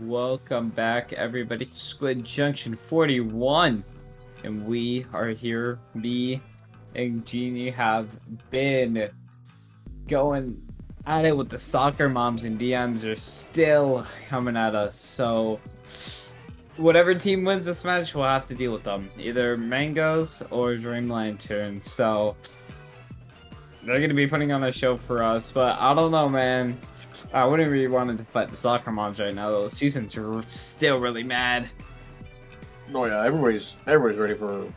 Welcome back, everybody, to Squid Junction 41. And we are here. Me and Jeannie have been going at it with the soccer moms, and DMs are still coming at us. So, whatever team wins this match, we'll have to deal with them. Either ManGos or Dream Lantern. So, they're going to be putting on a show for us, but I don't know, man. I wouldn't really want to fight the soccer moms right now, though. Seasons are still really mad. Oh yeah, everybody's ready to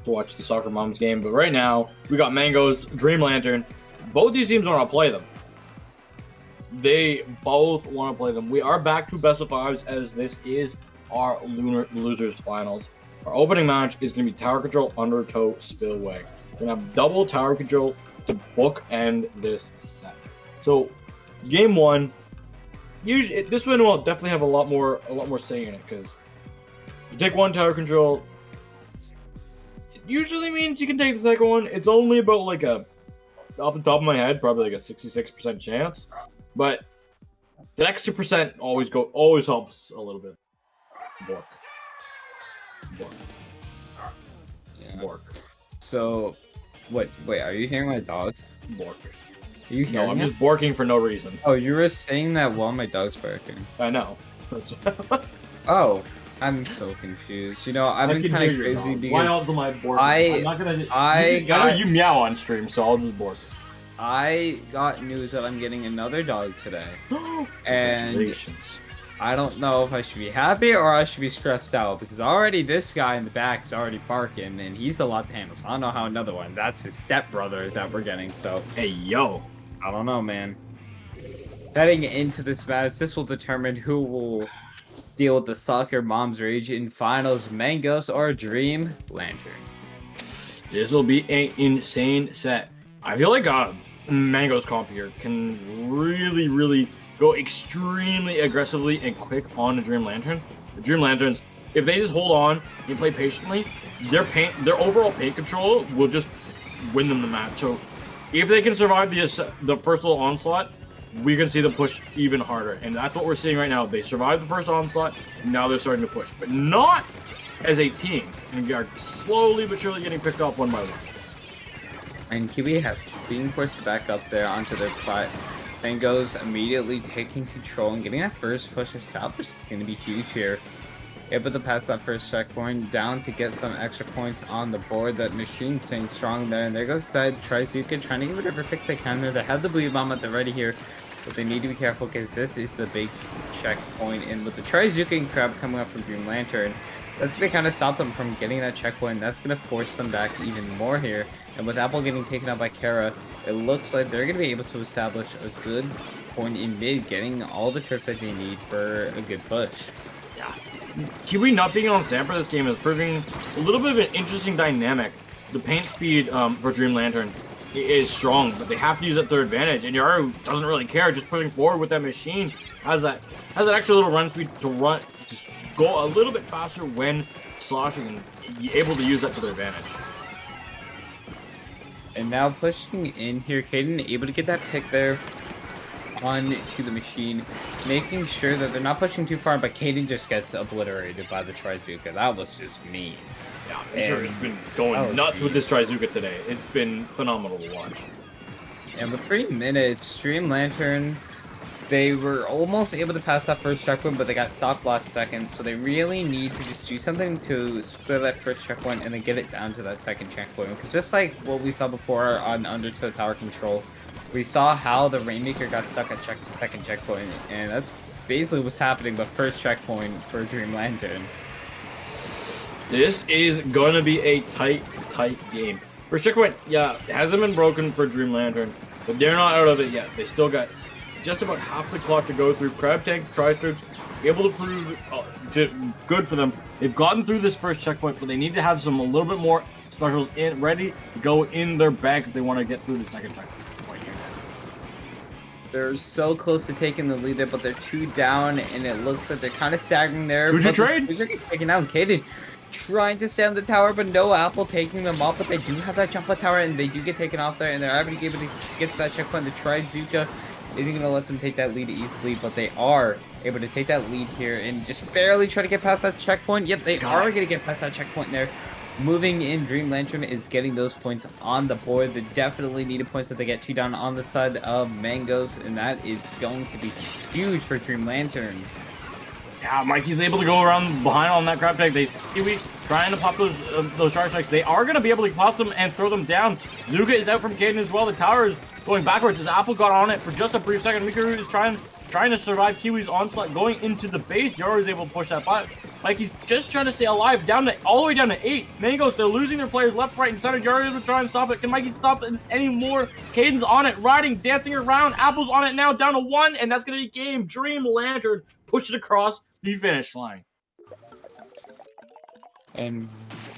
watch the soccer moms game. But right now, we got ManGos, Dream Lantern. Both these teams want to play them. They both want to play them. We are back to best of fives as this is our Lunar Losers Finals. Our opening match is going to be Tower Control, Undertow, Spillway. We're going to have double Tower Control to bookend this set. So, game one, usually this one will definitely have a lot more say in it because you take one Tower Control, it usually means you can take the second one. It's only about like off the top of my head, probably like a 66% chance, but the extra percent always helps a little bit. Bork. Yeah. So, wait, are you hearing my dog? Bork. Are you hearing No, I'm him? just borking for no reason. Oh, you were saying that while my dog's barking. I know. Oh, I'm so confused. You know, I've been kind of crazy because why else am I borking? I'm not gonna. I know you meow on stream, so I'll just bork. I got news that I'm getting another dog today, and Congratulations. I don't know if I should be happy or I should be stressed out because already this guy in the back is already barking and he's a lot to handle. So I don't know how another one. That's his stepbrother that we're getting. So Hey yo. I don't know, man. Heading into this match, this will determine who will deal with the soccer mom's rage in finals, ManGos or Dream Lantern. This will be an insane set. I feel like ManGos comp here can really go extremely aggressively and quick on the Dream Lantern. The Dream Lanterns, if they just hold on and play patiently, their overall paint control will just win them the match. So if they can survive the first little onslaught, we can see them push even harder. And that's what we're seeing right now. They survived the first onslaught, and now they're starting to push. But not as a team. And we are slowly but surely getting picked up one by one. And Kiwi have being forced to back up there onto their plot. ManGos immediately taking control and getting that first push established is going to be huge here. Able to pass that first checkpoint down to get some extra points on the board. That machine staying strong there. And there goes that Trizuka trying to get whatever pick they can there. They have the Bleed Bomb at the ready here. But they need to be careful because this is the big checkpoint. And with the Trizuka and Crab coming up from Dream Lantern, that's going to kind of stop them from getting that checkpoint. That's going to force them back even more here. And with Apple getting taken out by Kara, it looks like they're going to be able to establish a good point in mid, getting all the turf that they need for a good push. Yeah. Kiwi not being on stand for this game is proving a little bit of an interesting dynamic. The paint speed for Dream Lantern is strong, but they have to use it to their advantage. And Yaru doesn't really care, just pushing forward with that machine. Has that extra little run speed to just go a little bit faster when sloshing and be able to use that to their advantage. And now pushing in here, Caden able to get that pick there onto the machine, making sure that they're not pushing too far, but Caden just gets obliterated by the Trizuka. That was just mean. Yeah, sure has been going nuts with this Trizuka today. It's been phenomenal to watch. And with 3 minutes, Dream Lantern, they were almost able to pass that first checkpoint, but they got stopped last second. So they really need to just do something to split that first checkpoint and then get it down to that second checkpoint. Because just like what we saw before on Undertow Tower Control, we saw how the Rainmaker got stuck at second checkpoint. And that's basically what's happening, but first checkpoint for Dream Lantern. This is going to be a tight game. First checkpoint, yeah, it hasn't been broken for Dream Lantern, but they're not out of it yet. They still got just about half the clock to go through. Crab Tank, Tri-Strips, able to prove good for them. They've gotten through this first checkpoint, but they need to have a little bit more specials ready to go in their bank if they want to get through the second checkpoint here. They're so close to taking the lead there, but they're 2 down, and it looks like they're kind of staggering there. Who's your trade? They're getting taken out. Caden trying to stay on the tower, but no Apple taking them off. But they do have that jump on tower, and they do get taken off there, and they're able to get to that checkpoint. The Trizuka isn't going to let them take that lead easily, but they are able to take that lead here and just barely try to get past that checkpoint. Yep, they are going to get past that checkpoint there. Moving in, Dream Lantern is getting those points on the board. The definitely needed points that they get 2 down on the side of ManGos, and that is going to be huge for Dream Lantern. Yeah, Mikey's able to go around behind on that crab tag. Kiwi trying to pop those shark strikes. They are going to be able to pop them and throw them down. Zuka is out from Caden as well. The tower is going backwards as Apple got on it for just a brief second. Mikaru is trying to survive Kiwi's onslaught going into the base. Yoru is able to push that back. Mikey's just trying to stay alive all the way down to 8. ManGos, they're losing their players left, right, and center. Yoru is trying to stop it. Can Mikey stop this anymore? Caden's on it, riding, dancing around. Apple's on it now, down to 1, and that's going to be game. Dream Lantern push it across the finish line. And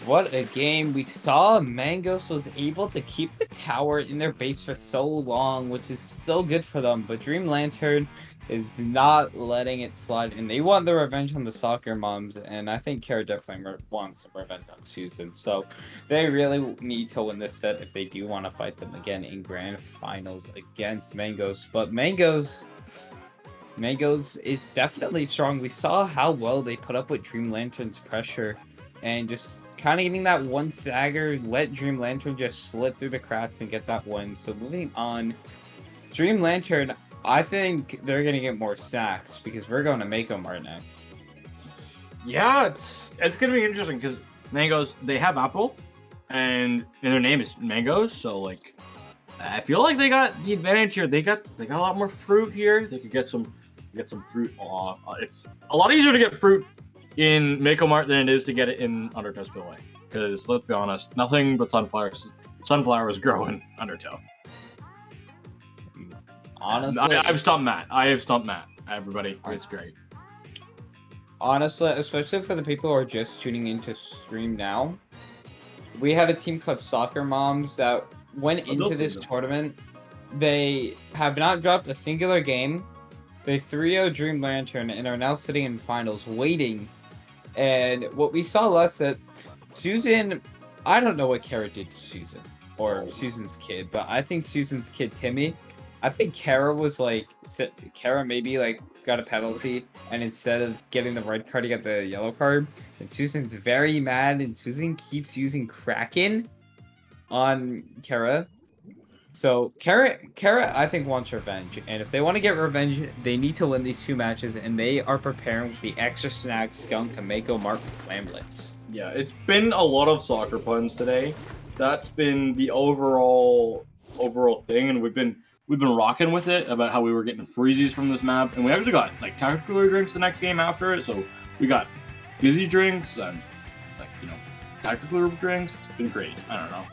what a game. We saw ManGos was able to keep the tower in their base for so long, which is so good for them. But Dream Lantern is not letting it slide, and they want the revenge on the soccer moms, and I think Kara definitely wants some revenge on Susan. So they really need to win this set if they do want to fight them again in grand finals against ManGos. But ManGos is definitely strong. We saw how well they put up with Dream Lantern's pressure and just kind of getting that one stagger, let Dream Lantern just slip through the cracks and get that win. So moving on, Dream Lantern, I think they're going to get more stacks because we're going to Mako Mart next. Yeah, it's going to be interesting because ManGos, they have Apple, and their name is ManGos, so like I feel like they got the advantage here. They got a lot more fruit here. They could get some fruit. It's a lot easier to get fruit in Mako Mart than it is to get it in Undertow Spillway. Because let's be honest, nothing but sunflowers grow in Undertow. Honestly, I've stumped Matt. Everybody, it's great. Honestly, especially for the people who are just tuning into stream now, we had a team called Soccer Moms that went into this tournament. They have not dropped a singular game. They 3-0 Dream Lantern and are now sitting in finals waiting. And what we saw last set, Susan, I don't know what Kara did to Susan or Susan's kid, but I think Susan's kid, Timmy, I think Kara maybe like got a penalty, and instead of getting the red card, he got the yellow card. And Susan's very mad, and Susan keeps using Kraken on Kara. So Kara, I think, wants revenge, and if they want to get revenge, they need to win these 2 matches, and they are preparing with the extra snacks going to Mako Mart Clamblets. Yeah, it's been a lot of soccer puns today. That's been the overall thing, and we've been rocking with it about how we were getting freezies from this map, and we actually got like tactical drinks the next game after it. So we got busy drinks and tactical drinks. It's been great. I don't know.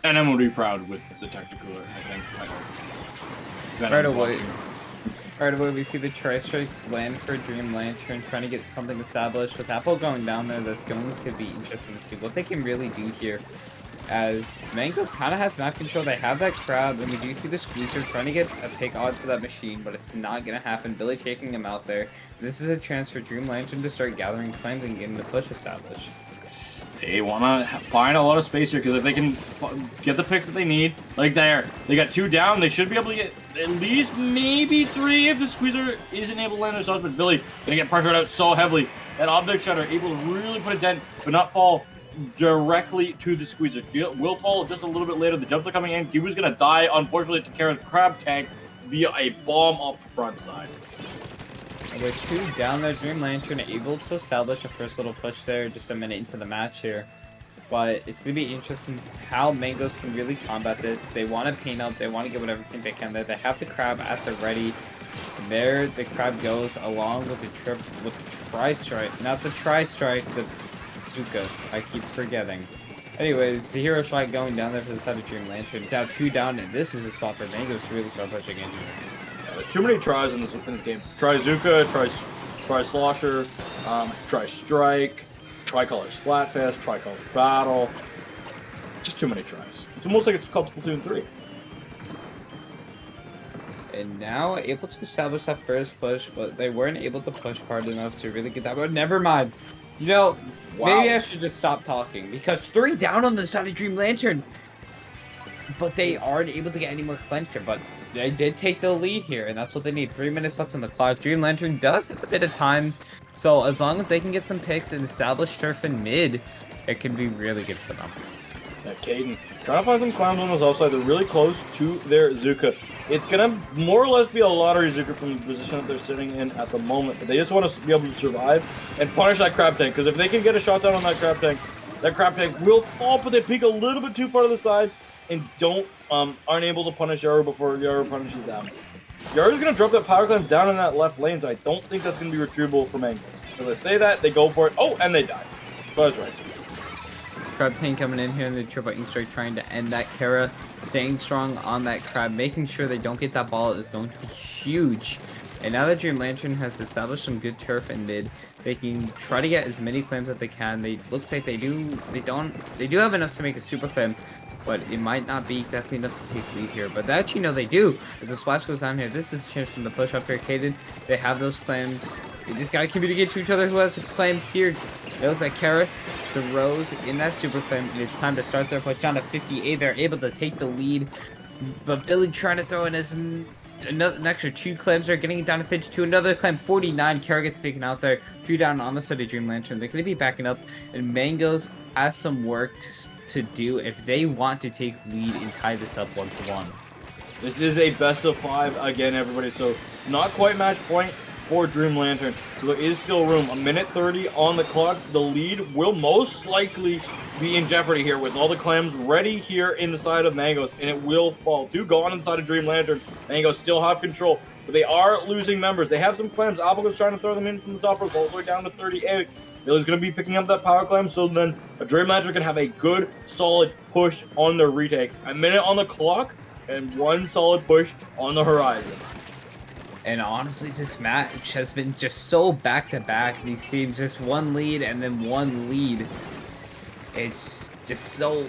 And I'm going to be proud with the Tacticooler, I think. Right away, we see the Tri-Strikes land for Dream Lantern, trying to get something established. With Apple going down there, that's going to be interesting to see what they can really do here. As ManGos kind of has map control, they have that crowd, and we do see the Squeezer trying to get a pick onto that machine, but it's not going to happen. Billy taking him out there. This is a chance for Dream Lantern to start gathering claims and getting the push established. They want to find a lot of space here, because if they can get the picks that they need, like there, they got 2 down, they should be able to get at least maybe 3 if the Squeezer isn't able to land their shots, but Billy going to get pressured out so heavily. That object shutter able to really put a dent, but not fall directly to the Squeezer. Will fall just a little bit later. The jumps are coming in. Kiwi's going to die, unfortunately, to Kara's crab tank via a bomb off the front side. With 2 down there, Dream Lantern able to establish a first little push there just a minute into the match here. But it's going to be interesting how ManGos can really combat this. They want to paint up. They want to get whatever they can there. They have the crab at the ready. And there the crab goes along with the tri-strike. Not the tri-strike, the Zuka. I keep forgetting. Anyways, the hero shot going down there for the side of Dream Lantern. Now 2 down, and this is the spot for ManGos to really start pushing in here. There's too many tries in this game. Try Zuka, try Slosher, try Strike, Tricolor Splatfest, Tricolor Battle. Just too many tries. It's almost like it's called Splatoon 3. And now able to establish that first push, but they weren't able to push hard enough to really get that. But never mind. You know, maybe I should just stop talking, because 3 down on the side of Dream Lantern. But they aren't able to get any more claims here. But they did take the lead here, and that's what they need. 3 minutes left on the clock. Dream Lantern does have a bit of time, so as long as they can get some picks and establish turf in mid, it can be really good for them. Yeah, Caden trying to find some clowns on the outside. They're really close to their Zuka. It's gonna more or less be a lottery Zuka from the position that they're sitting in at the moment. But they just want to be able to survive and punish that crab tank. Because if they can get a shot down on that crab tank will fall, but they peek a little bit too far to the side and aren't able to punish Yaru before Yaru punishes them. Yaru's gonna drop that power climb down in that left lane, so I don't think that's gonna be retrievable for ManGos. So they say that, they go for it. Oh, and they die. So I was right. Crab tank coming in here in the triple ink strike, trying to end that Kara, staying strong on that crab, making sure they don't get that ball is going to be huge. And now that Dream Lantern has established some good turf in mid, they can try to get as many claims that they can. They looks like they do have enough to make a super claim, but it might not be exactly enough to take lead here. But that they do. As the splash goes down here, this is a chance from the push up here. Caden, they have those claims. They just gotta communicate to each other who has the claims here. It looks like Kara, the Rose in that super claim, and it's time to start their push down to 58. They're able to take the lead, but Billy trying to throw in an extra 2 claims. They're getting it down to 52. Another claim, 49. Kara gets taken out there. 2 down on the side of Dream Lantern. They're going to be backing up, and ManGos has some work to do if they want to take lead and tie this up 1-1. This is a best of 5 again, everybody. So not quite match point for Dream Lantern. So there is still room. 1:30 on the clock. The lead will most likely be in jeopardy here with all the clams ready here in the side of ManGos, and it will fall. 2 gone inside of Dream Lantern. ManGos still have control, but they are losing members. They have some clams. Apple's trying to throw them in from the top rope all the way down to 38. Billy's going to be picking up that power clam, so then a Dream Lantern can have a good, solid push on their retake. 1 minute on the clock, and 1 solid push on the horizon. And honestly, this match has been just so back-to-back. These teams just 1 lead and then 1 lead. It's just so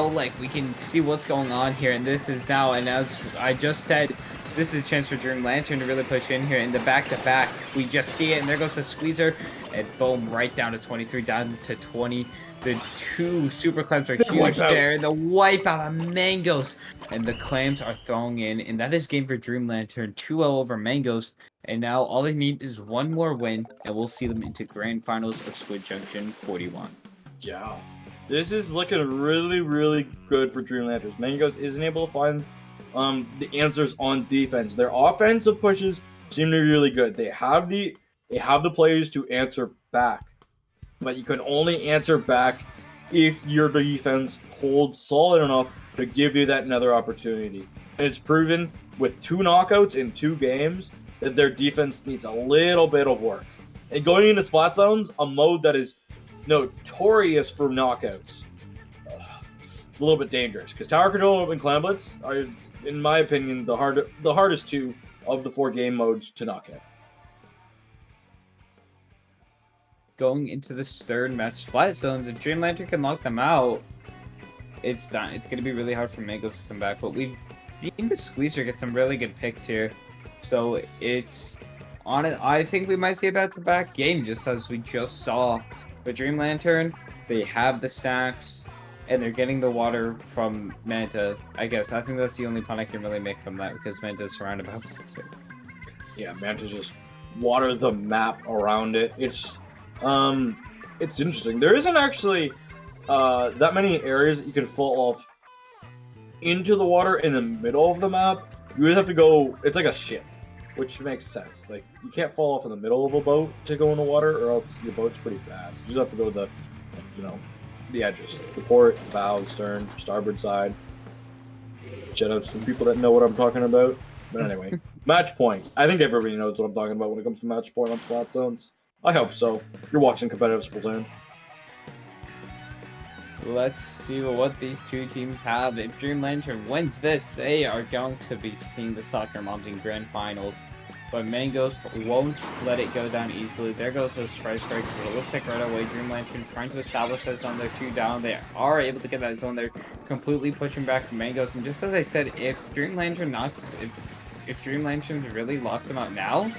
like we can see what's going on here. And this is now, and as I just said, this is a chance for Dream Lantern to really push in here. In the back-to-back, we just see it, and there goes the squeezer. And boom, right down to 23, down to 20. The 2 super claims are huge there. The wipeout of ManGos. And the claims are throwing in. And that is game for Dream Lantern. 2-0 over ManGos. And now all they need is 1 more win. And we'll see them into grand finals of Squid Junction 41. Yeah. This is looking really, really good for Dream Lanterns. ManGos isn't able to find the answers on defense. Their offensive pushes seem to be really good. They have the players to answer back. But you can only answer back if your defense holds solid enough to give you that another opportunity. And it's proven with 2 knockouts in 2 games that their defense needs a little bit of work. And going into spot zones, a mode that is notorious for knockouts, it's a little bit dangerous because tower control and clam blitz are, in my opinion, the hardest 2 of the 4 game modes to knock out. Going into this 3rd match, splat zones, if Dream Lantern can lock them out, it's going to be really hard for ManGos to come back. But we've seen the Squeezer get some really good picks here. So it's on it. I think we might see a back-to-back game, just as we just saw. But Dream Lantern, they have the stacks, and they're getting the water from Manta. I guess I think that's the only pun I can really make from that, because Manta's surrounded by water too. Yeah, Manta just water the map around it. It's interesting. There isn't actually that many areas that you can fall off into the water in the middle of the map. You would have to go. It's like a ship, which makes sense. Like, you can't fall off in the middle of a boat to go in the water, or else your boat's pretty bad. You just have to go to the edges, the port, the bow, the stern, starboard side. Shout out to the people that know what I'm talking about. But anyway, match point. I think everybody knows what I'm talking about when it comes to match point on spot zones. I hope so. You're watching competitive Splatoon. Let's see what these 2 teams have. If Dream Lantern wins this, they are going to be seeing the Soccer Moms in grand finals. But ManGos won't let it go down easily. There goes those tri-strikes, but it looks like right away Dream Lantern trying to establish that zone. They're 2 down. They are able to get that zone. They're completely pushing back ManGos. And just as I said, if Dream Lantern if Dream Lantern really locks them out now,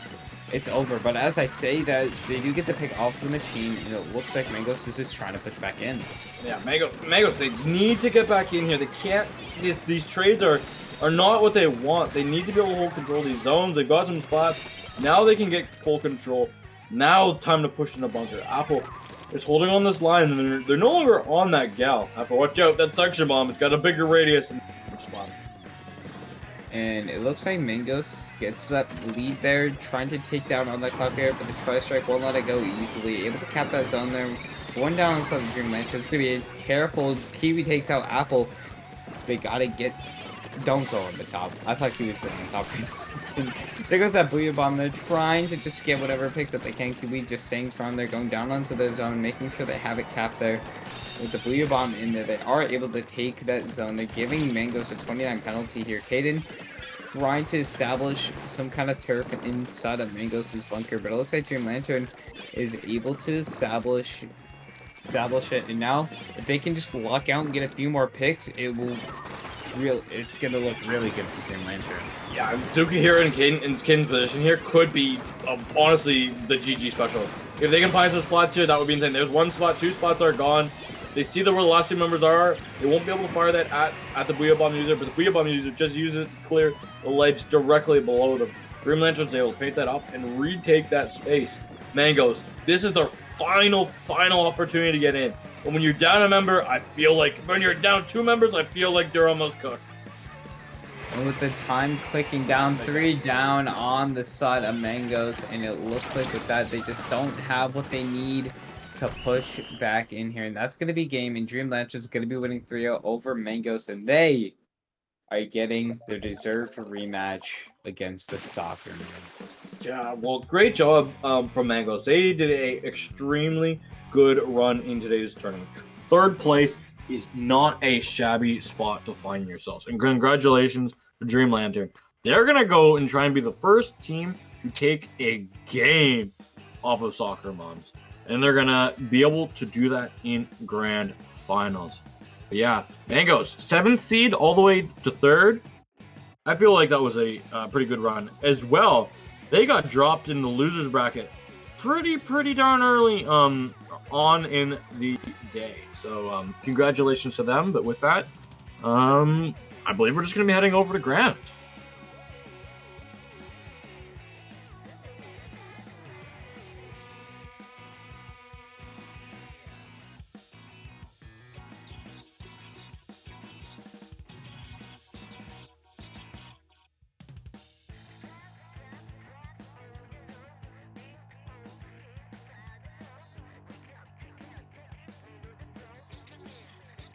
it's over. But as I say that, they do get the pick off the machine, and it looks like ManGos is just trying to push back in. Yeah, ManGos, they need to get back in here. They can't. These trades are are not what they want. They need to be able to hold control of these zones. They've got some spots. Now they can get full control. Now time to push in the bunker. Apple is holding on this line, and they're no longer on that gal. Have to watch out. That suction bomb. It's got a bigger radius than the spot. And it looks like ManGos gets that lead there, trying to take down on that cloud here, but the tri-strike won't let it go easily. Able to cap that zone there. One down inside the Dream Lantern. It's going to be careful. Kiwi takes out Apple. They got to get... Don't go on the top. I thought Kiwi was going on the top for a second. There goes that Booyah Bomb. They're trying to just get whatever picks that they can. Kiwi just staying strong. They're going down onto their zone, making sure they have it capped there. With the Booyah Bomb in there, they are able to take that zone. They're giving ManGos a 29 penalty here. Caden trying to establish some kind of turf inside of ManGos' bunker, but it looks like Dream Lantern is able to establish it. And now, if they can just luck out and get a few more picks, it's gonna look really good for Dream Lantern. Yeah, Zuki here in Caden's position here could be honestly the GG special. If they can find some spots here, that would be insane. There's one spot, 2 spots are gone. They see where the last 2 members are. They won't be able to fire that at the Booyah Bomb user, but the Booyah Bomb user just uses it to clear the ledge directly below them. Dream Lantern's able to paint that up and retake that space. ManGos, this is their final opportunity to get in. But when you're down a member, I feel like when you're down 2 members, I feel like they're almost cooked. And with the time clicking down, 3 down on the side of ManGos, and it looks like with that, they just don't have what they need to push back in here. And that's going to be game, and Dream Lantern's going to be winning 3-0 over ManGos, and they are getting their deserved rematch against the Soccer Mans. Yeah, well, great job from ManGos. They did a extremely good run in today's tournament. 3rd place is not a shabby spot to find yourselves. And congratulations to Dream Lantern. They're going to go and try and be the first team to take a game off of Soccer Moms. And they're going to be able to do that in Grand Finals. But yeah, ManGos, 7th seed all the way to 3rd. I feel like that was a pretty good run. As well, they got dropped in the losers bracket pretty darn early on in the day. So congratulations to them. But with that, I believe we're just going to be heading over to Grand.